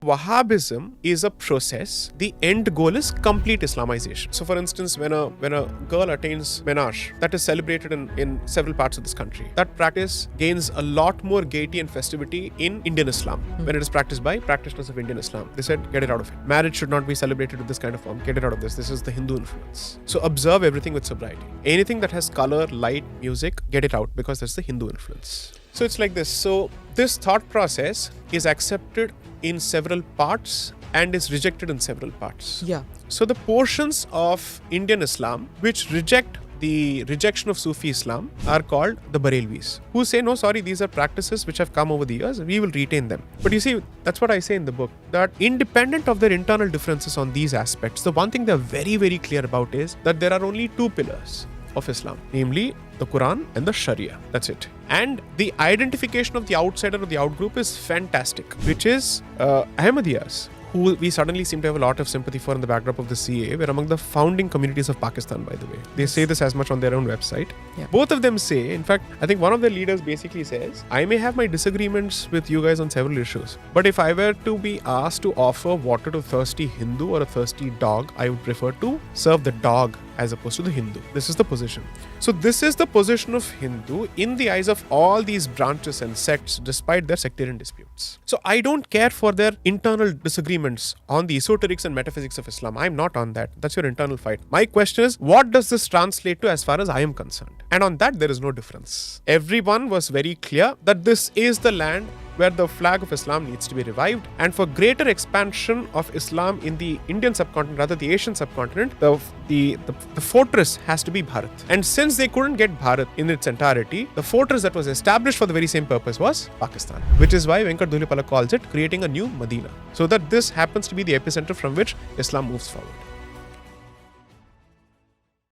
Wahhabism is a process. The end goal is complete Islamization. So for instance, when a girl attains menarche, that is celebrated in several parts of this country. That practice gains a lot more gaiety and festivity in Indian Islam when it is practiced by practitioners of Indian Islam. They said, get it out of it. Marriage should not be celebrated with this kind of form. Get it out of this. This is the Hindu influence. So observe everything with sobriety. Anything that has color, light, music, get it out because that's the Hindu influence. So it's like this. So this thought process is accepted in several parts and is rejected in several parts. Yeah. So the portions of Indian Islam which reject the rejection of Sufi Islam are called the Barelvis, who say, no, sorry, these are practices which have come over the years, we will retain them. But you see, that's what I say in the book, that independent of their internal differences on these aspects, the one thing they're very, very clear about is that there are only two pillars of Islam, namely the Quran and the Sharia. That's it. And the identification of the outsider or the outgroup is fantastic, which is Ahmadiyas, who we suddenly seem to have a lot of sympathy for in the backdrop of the CA. We're among the founding communities of Pakistan, by the way. They say this as much on their own website. Yeah. Both of them say, in fact, I think one of their leaders basically says, I may have my disagreements with you guys on several issues, but if I were to be asked to offer water to a thirsty Hindu or a thirsty dog, I would prefer to serve the dog as opposed to the Hindu. This is the position. So this is the position of Hindu in the eyes of all these branches and sects, despite their sectarian disputes. So I don't care for their internal disagreements on the esoterics and metaphysics of Islam. I'm not on that. That's your internal fight. My question is, what does this translate to as far as I am concerned? And on that, there is no difference. Everyone was very clear that this is the land where the flag of Islam needs to be revived, and for greater expansion of Islam in the Indian subcontinent, rather the Asian subcontinent, the fortress has to be Bharat. And since they couldn't get Bharat in its entirety, the fortress that was established for the very same purpose was Pakistan, which is why Venkat Dhulipala calls it creating a new Medina, so that this happens to be the epicenter from which Islam moves forward.